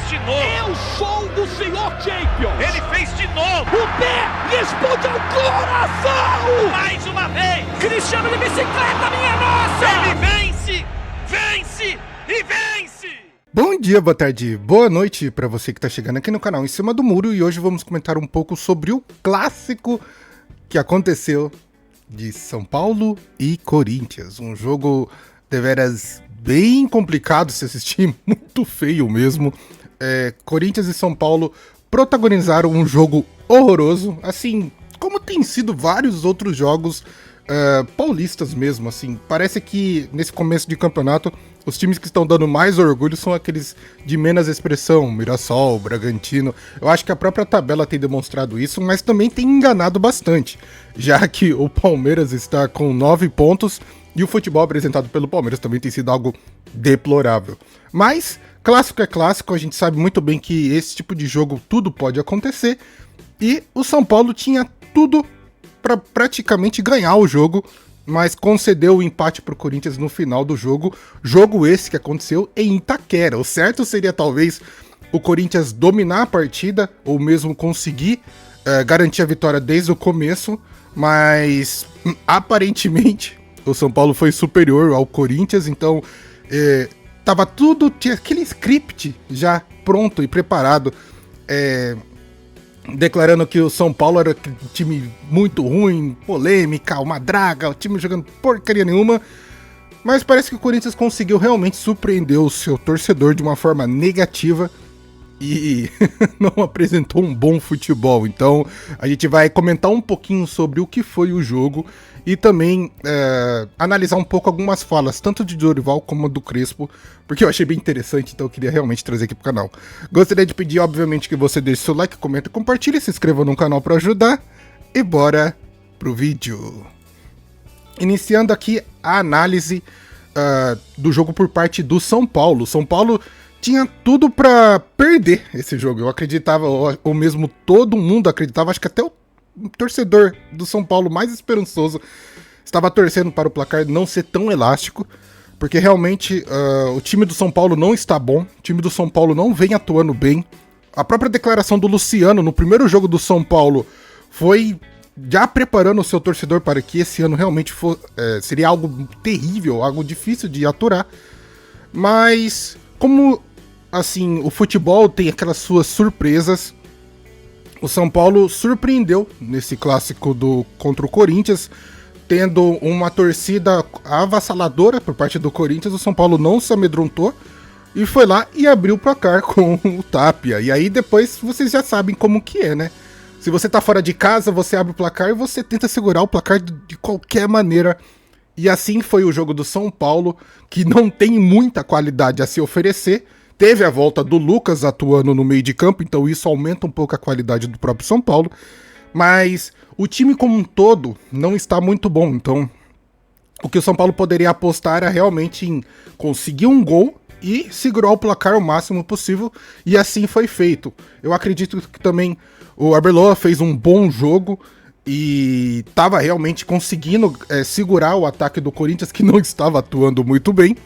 de novo. Eu sou o senhor Champions. Ele fez de novo. O pé responde ao coração. Mais uma vez. Cristiano de bicicleta, minha nossa. Ele vence, vence e vence. Bom dia, boa tarde, boa noite para você que tá chegando aqui no canal Em Cima do Muro. E hoje vamos comentar um pouco sobre o clássico que aconteceu de São Paulo e Corinthians. Um jogo deveras bem complicado de se assistir, muito feio mesmo. Corinthians e São Paulo protagonizaram um jogo horroroso, assim como tem sido vários outros jogos paulistas mesmo, assim. Parece que nesse começo de campeonato os times que estão dando mais orgulho são aqueles de menos expressão, Mirassol, Bragantino. Eu acho que a própria tabela tem demonstrado isso, mas também tem enganado bastante, já que o Palmeiras está com 9 pontos e o futebol apresentado pelo Palmeiras também tem sido algo deplorável. Mas clássico é clássico, a gente sabe muito bem que esse tipo de jogo tudo pode acontecer, e o São Paulo tinha tudo para praticamente ganhar o jogo, mas concedeu o empate para o Corinthians no final do jogo. Jogo esse que aconteceu em Itaquera. O certo seria talvez o Corinthians dominar a partida, ou mesmo conseguir garantir a vitória desde o começo, mas aparentemente o São Paulo foi superior ao Corinthians, então tava tudo, tinha aquele script já pronto e preparado, declarando que o São Paulo era um time muito ruim, polêmica, uma draga, o time jogando porcaria nenhuma. Mas parece que o Corinthians conseguiu realmente surpreender o seu torcedor de uma forma negativa e não apresentou um bom futebol. Então a gente vai comentar um pouquinho sobre o que foi o jogo e também analisar um pouco algumas falas, tanto de Dorival como do Crespo, porque eu achei bem interessante, então eu queria realmente trazer aqui pro canal. Gostaria de pedir, obviamente, que você deixe seu like, comenta, compartilhe, se inscreva no canal para ajudar e bora pro vídeo. Iniciando aqui a análise do jogo por parte do São Paulo. São Paulo tinha tudo para perder esse jogo. Eu acreditava, ou mesmo todo mundo acreditava, acho que até o torcedor do São Paulo mais esperançoso estava torcendo para o placar não ser tão elástico, porque realmente o time do São Paulo não está bom, o time do São Paulo não vem atuando bem. A própria declaração do Luciano no primeiro jogo do São Paulo foi já preparando o seu torcedor para que esse ano realmente seria algo terrível, algo difícil de aturar. Mas como assim, o futebol tem aquelas suas surpresas, o São Paulo surpreendeu nesse clássico contra o Corinthians, tendo uma torcida avassaladora por parte do Corinthians. O São Paulo não se amedrontou e foi lá e abriu o placar com o Tapia. E aí depois vocês já sabem como que é, né? Se você tá fora de casa, você abre o placar e você tenta segurar o placar de qualquer maneira. E assim foi o jogo do São Paulo, que não tem muita qualidade a se oferecer. Teve a volta do Lucas atuando no meio de campo, então isso aumenta um pouco a qualidade do próprio São Paulo. Mas o time como um todo não está muito bom, então o que o São Paulo poderia apostar era realmente em conseguir um gol e segurar o placar o máximo possível, e assim foi feito. Eu acredito que também o Arbeloa fez um bom jogo e estava realmente conseguindo segurar o ataque do Corinthians, que não estava atuando muito bem,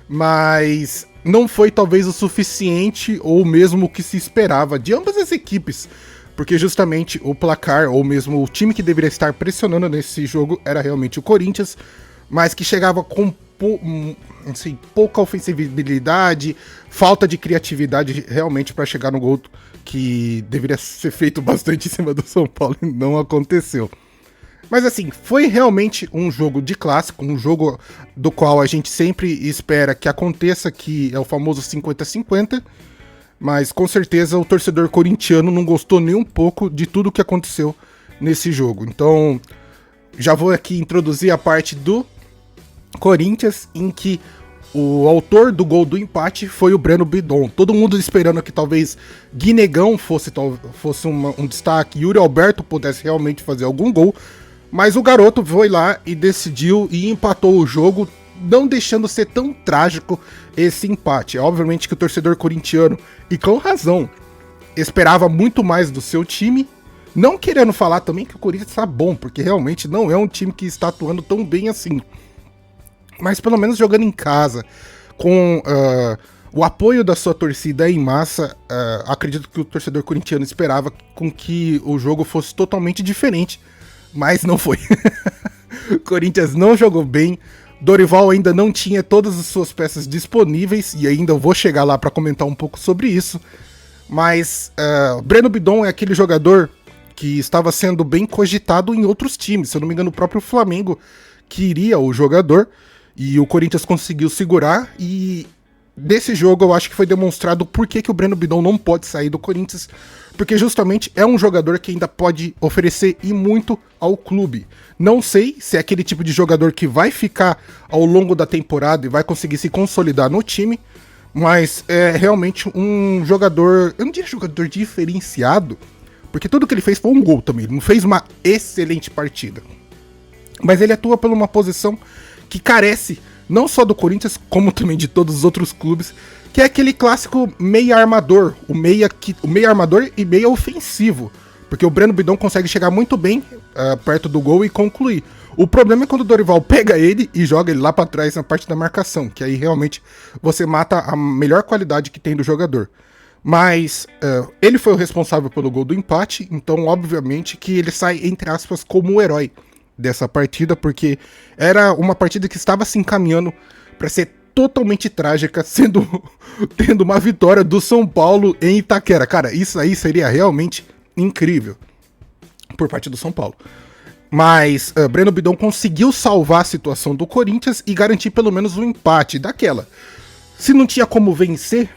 mas não foi talvez o suficiente ou mesmo o que se esperava de ambas as equipes, porque justamente o placar, ou mesmo o time que deveria estar pressionando nesse jogo era realmente o Corinthians, mas que chegava com pouca ofensividade, falta de criatividade realmente para chegar no gol que deveria ser feito bastante em cima do São Paulo e não aconteceu. Mas assim, foi realmente um jogo de clássico, um jogo do qual a gente sempre espera que aconteça, que é o famoso 50-50, mas com certeza o torcedor corintiano não gostou nem um pouco de tudo que aconteceu nesse jogo. Então, já vou aqui introduzir a parte do Corinthians, em que o autor do gol do empate foi o Breno Bidon. Todo mundo esperando que talvez Guinegão fosse um destaque, Yuri Alberto pudesse realmente fazer algum gol, mas o garoto foi lá e decidiu e empatou o jogo, não deixando ser tão trágico esse empate. Obviamente que o torcedor corintiano, e com razão, esperava muito mais do seu time, não querendo falar também que o Corinthians está bom, porque realmente não é um time que está atuando tão bem assim. Mas pelo menos jogando em casa, com o apoio da sua torcida em massa, acredito que o torcedor corintiano esperava com que o jogo fosse totalmente diferente, mas não foi. O Corinthians não jogou bem, Dorival ainda não tinha todas as suas peças disponíveis, e ainda eu vou chegar lá para comentar um pouco sobre isso, mas Breno Bidon é aquele jogador que estava sendo bem cogitado em outros times, se eu não me engano o próprio Flamengo queria o jogador, e o Corinthians conseguiu segurar, e desse jogo eu acho que foi demonstrado por que o Breno Bidon não pode sair do Corinthians, porque justamente é um jogador que ainda pode oferecer e muito ao clube. Não sei se é aquele tipo de jogador que vai ficar ao longo da temporada e vai conseguir se consolidar no time, mas é realmente um jogador, eu não diria jogador diferenciado, porque tudo que ele fez foi um gol também, ele não fez uma excelente partida. Mas ele atua por uma posição que carece não só do Corinthians, como também de todos os outros clubes, que é aquele clássico meia armador, o meia armador e meia ofensivo, porque o Breno Bidon consegue chegar muito bem perto do gol e concluir. O problema é quando o Dorival pega ele e joga ele lá pra trás na parte da marcação, que aí realmente você mata a melhor qualidade que tem do jogador. Mas ele foi o responsável pelo gol do empate, então obviamente que ele sai, entre aspas, como o herói dessa partida, porque era uma partida que estava se encaminhando para ser totalmente trágica, tendo uma vitória do São Paulo em Itaquera. Cara, isso aí seria realmente incrível por parte do São Paulo. Mas Breno Bidon conseguiu salvar a situação do Corinthians e garantir pelo menos um empate daquela. Se não tinha como vencer,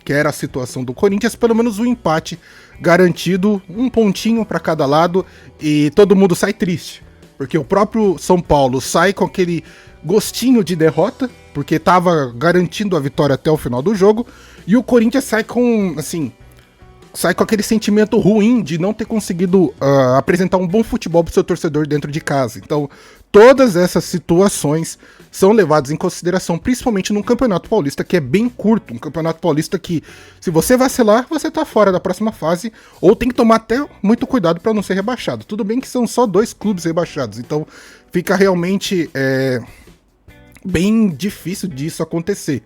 que era a situação do Corinthians, pelo menos um empate garantido, um pontinho para cada lado, e todo mundo sai triste. Porque o próprio São Paulo sai com aquele gostinho de derrota, porque estava garantindo a vitória até o final do jogo, e o Corinthians sai com aquele sentimento ruim de não ter conseguido apresentar um bom futebol para o seu torcedor dentro de casa. Então, todas essas situações são levadas em consideração, principalmente num Campeonato Paulista que é bem curto, um Campeonato Paulista que, se você vacilar, você tá fora da próxima fase, ou tem que tomar até muito cuidado para não ser rebaixado. Tudo bem que são só 2 clubes rebaixados, então fica realmente bem difícil disso acontecer.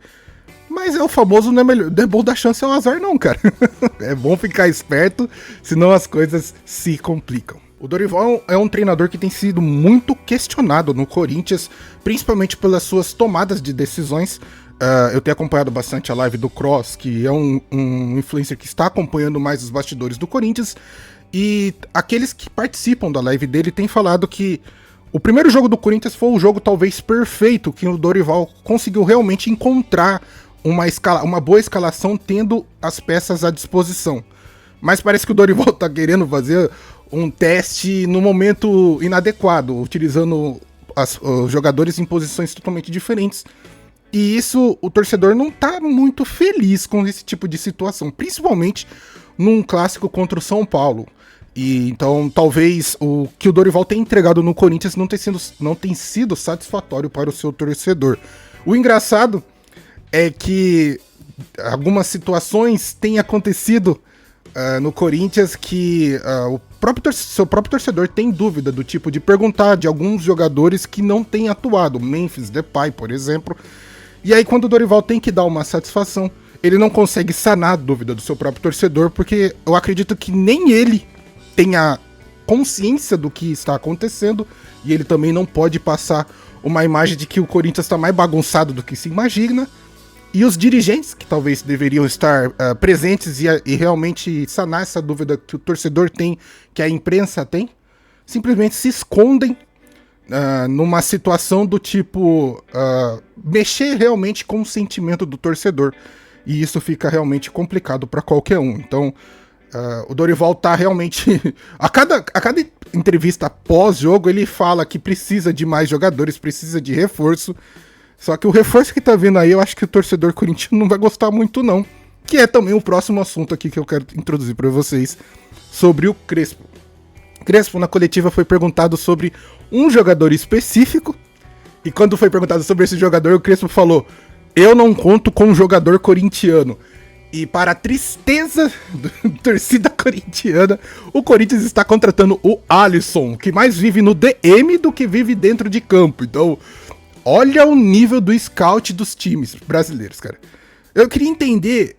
Mas é o famoso, não é bom dar chance ao azar não, cara. É bom ficar esperto, senão as coisas se complicam. O Dorival é um treinador que tem sido muito questionado no Corinthians, principalmente pelas suas tomadas de decisões. Eu tenho acompanhado bastante a live do Cross, que é um influencer que está acompanhando mais os bastidores do Corinthians, e aqueles que participam da live dele têm falado que o primeiro jogo do Corinthians foi o jogo talvez perfeito, que o Dorival conseguiu realmente encontrar uma boa escalação tendo as peças à disposição. Mas parece que o Dorival tá querendo fazer um teste no momento inadequado, utilizando os jogadores em posições totalmente diferentes. E isso, o torcedor não tá muito feliz com esse tipo de situação, principalmente num clássico contra o São Paulo. E então talvez o que o Dorival tem entregado no Corinthians não tem sido satisfatório para o seu torcedor. O engraçado é que algumas situações têm acontecido no Corinthians que seu próprio torcedor tem dúvida do tipo de perguntar de alguns jogadores que não têm atuado, Memphis Depay, por exemplo. E aí quando o Dorival tem que dar uma satisfação, ele não consegue sanar a dúvida do seu próprio torcedor, porque eu acredito que nem ele tenha consciência do que está acontecendo, e ele também não pode passar uma imagem de que o Corinthians está mais bagunçado do que se imagina. E os dirigentes, que talvez deveriam estar presentes e realmente sanar essa dúvida que o torcedor tem, que a imprensa tem, simplesmente se escondem numa situação do tipo mexer realmente com o sentimento do torcedor. E isso fica realmente complicado para qualquer um. Então, o Dorival tá realmente... A cada entrevista pós-jogo, ele fala que precisa de mais jogadores, precisa de reforço. Só que o reforço que tá vindo aí, eu acho que o torcedor corintiano não vai gostar muito não. Que é também o próximo assunto aqui que eu quero introduzir para vocês, sobre o Crespo. Crespo, na coletiva, foi perguntado sobre um jogador específico, e quando foi perguntado sobre esse jogador, o Crespo falou: eu não conto com um jogador corintiano. E para a tristeza da torcida corintiana, o Corinthians está contratando o Alisson, que mais vive no DM do que vive dentro de campo. Então, olha o nível do scout dos times brasileiros, cara. Eu queria entender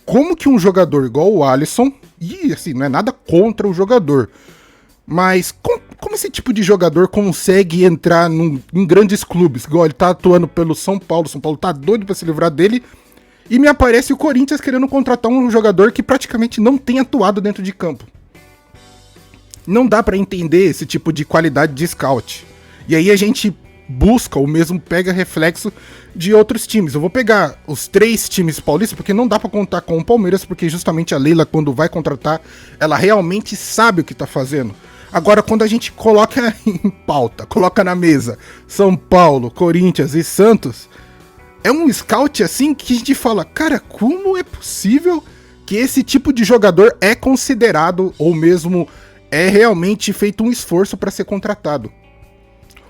como que um jogador igual o Alisson, e assim, não é nada contra o jogador, mas como esse tipo de jogador consegue entrar em grandes clubes, igual ele tá atuando pelo São Paulo tá doido pra se livrar dele, e me aparece o Corinthians querendo contratar um jogador que praticamente não tem atuado dentro de campo. Não dá pra entender esse tipo de qualidade de scout. E aí a gente busca ou mesmo pega reflexo de outros times. Eu vou pegar os 3 times paulistas, porque não dá pra contar com o Palmeiras, porque justamente a Leila, quando vai contratar, ela realmente sabe o que tá fazendo. Agora, quando a gente coloca em pauta, coloca na mesa São Paulo, Corinthians e Santos, é um scout assim que a gente fala, cara, como é possível que esse tipo de jogador é considerado ou mesmo é realmente feito um esforço para ser contratado?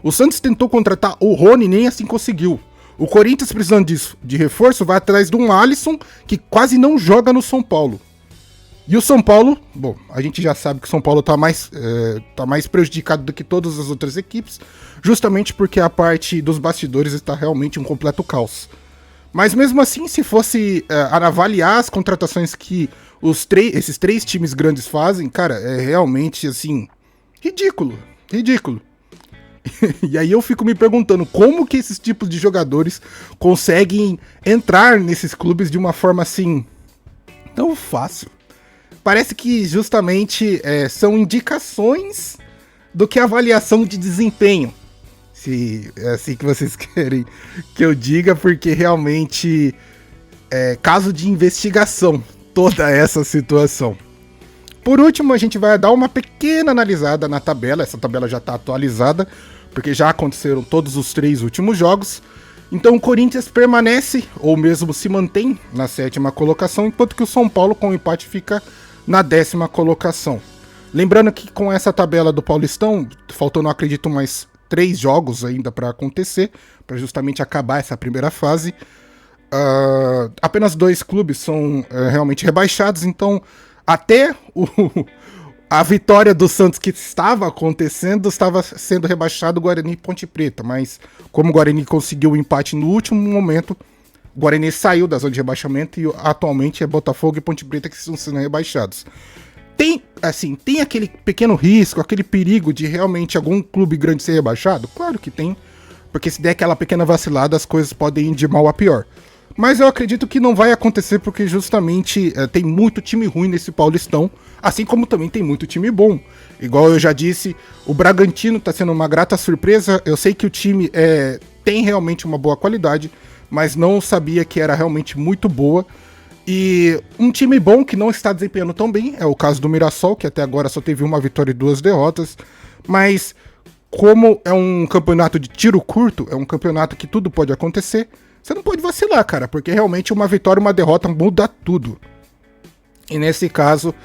O Santos tentou contratar o Rony e nem assim conseguiu. O Corinthians, precisando disso, de reforço, vai atrás de um Alisson que quase não joga no São Paulo. E o São Paulo, bom, a gente já sabe que o São Paulo tá mais prejudicado do que todas as outras equipes, justamente porque a parte dos bastidores está realmente um completo caos. Mas mesmo assim, se fosse avaliar as contratações que esses 3 times grandes fazem, cara, é realmente, assim, ridículo. E aí eu fico me perguntando como que esses tipos de jogadores conseguem entrar nesses clubes de uma forma assim tão fácil. Parece que justamente são indicações do que avaliação de desempenho. Se é assim que vocês querem que eu diga, porque realmente é caso de investigação toda essa situação. Por último, a gente vai dar uma pequena analisada na tabela. Essa tabela já está atualizada, porque já aconteceram todos os 3 últimos jogos. Então o Corinthians permanece, ou mesmo se mantém, na 7ª colocação, enquanto que o São Paulo, com o empate, fica na 10ª colocação. Lembrando que com essa tabela do Paulistão, faltando, acredito, mais 3 jogos ainda para acontecer, para justamente acabar essa primeira fase. Apenas 2 clubes são realmente rebaixados, então até a vitória do Santos que estava acontecendo, estava sendo rebaixado o Guarani e Ponte Preta, mas como o Guarani conseguiu o empate no último momento, o Guarani saiu da zona de rebaixamento e atualmente é Botafogo e Ponte Preta que estão sendo rebaixados. Tem aquele pequeno risco, aquele perigo de realmente algum clube grande ser rebaixado? Claro que tem, porque se der aquela pequena vacilada, as coisas podem ir de mal a pior. Mas eu acredito que não vai acontecer porque justamente tem muito time ruim nesse Paulistão, assim como também tem muito time bom. Igual eu já disse, o Bragantino está sendo uma grata surpresa. Eu sei que o time tem realmente uma boa qualidade, mas não sabia que era realmente muito boa. E um time bom que não está desempenhando tão bem é o caso do Mirassol, que até agora só teve 1 vitória e 2 derrotas. Mas como é um campeonato de tiro curto, é um campeonato que tudo pode acontecer, você não pode vacilar, cara, porque realmente uma vitória e uma derrota muda tudo. E nesse caso,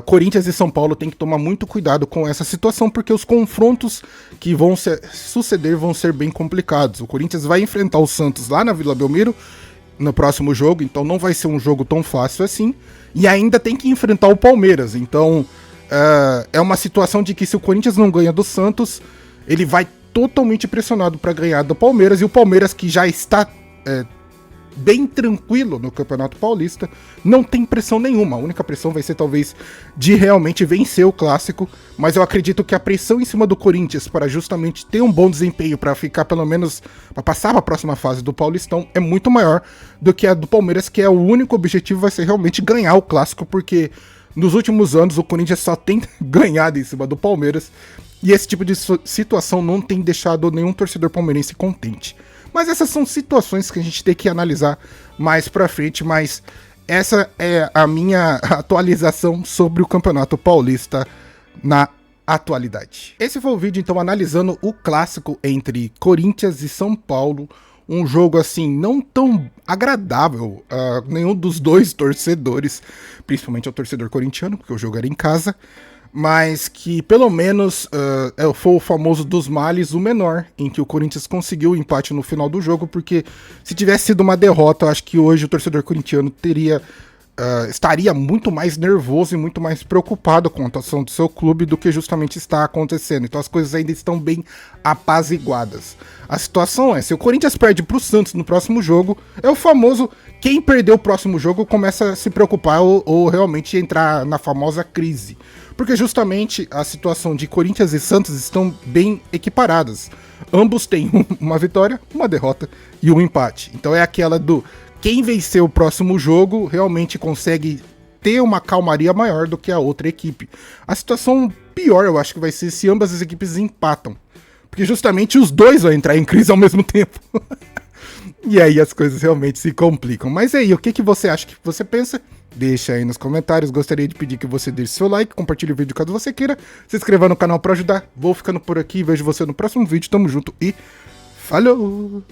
Corinthians e São Paulo tem que tomar muito cuidado com essa situação, porque os confrontos que vão suceder vão ser bem complicados. O Corinthians vai enfrentar o Santos lá na Vila Belmiro no próximo jogo, então não vai ser um jogo tão fácil assim. E ainda tem que enfrentar o Palmeiras, então é uma situação de que se o Corinthians não ganha do Santos, ele vai totalmente pressionado para ganhar do Palmeiras, e o Palmeiras, que já está bem tranquilo no Campeonato Paulista, não tem pressão nenhuma. A única pressão vai ser talvez de realmente vencer o Clássico, mas eu acredito que a pressão em cima do Corinthians para justamente ter um bom desempenho, para ficar pelo menos, para passar para a próxima fase do Paulistão, é muito maior do que a do Palmeiras, que é o único objetivo vai ser realmente ganhar o Clássico, porque nos últimos anos o Corinthians só tem ganhado em cima do Palmeiras, e esse tipo de situação não tem deixado nenhum torcedor palmeirense contente. Mas essas são situações que a gente tem que analisar mais pra frente, mas essa é a minha atualização sobre o Campeonato Paulista na atualidade. Esse foi o vídeo, então, analisando o clássico entre Corinthians e São Paulo. Um jogo, assim, não tão agradável a nenhum dos 2 torcedores, principalmente ao torcedor corintiano, porque o jogo era em casa, mas que pelo menos foi o famoso dos males o menor, em que o Corinthians conseguiu o empate no final do jogo, porque se tivesse sido uma derrota, eu acho que hoje o torcedor corintiano teria estaria muito mais nervoso e muito mais preocupado com a atuação do seu clube do que justamente está acontecendo. Então as coisas ainda estão bem apaziguadas. A situação é, se o Corinthians perde para o Santos no próximo jogo, é o famoso, quem perdeu o próximo jogo começa a se preocupar ou realmente entrar na famosa crise. Porque justamente a situação de Corinthians e Santos estão bem equiparadas. Ambos têm uma vitória, uma derrota e um empate. Então é aquela do quem vencer o próximo jogo realmente consegue ter uma calmaria maior do que a outra equipe. A situação pior eu acho que vai ser se ambas as equipes empatam. Porque justamente os dois vão entrar em crise ao mesmo tempo. E aí as coisas realmente se complicam. Mas aí, o que você acha, que você pensa? Deixa aí nos comentários. Gostaria de pedir que você deixe seu like, compartilhe o vídeo caso você queira, se inscreva no canal para ajudar. Vou ficando por aqui, vejo você no próximo vídeo. Tamo junto e falou!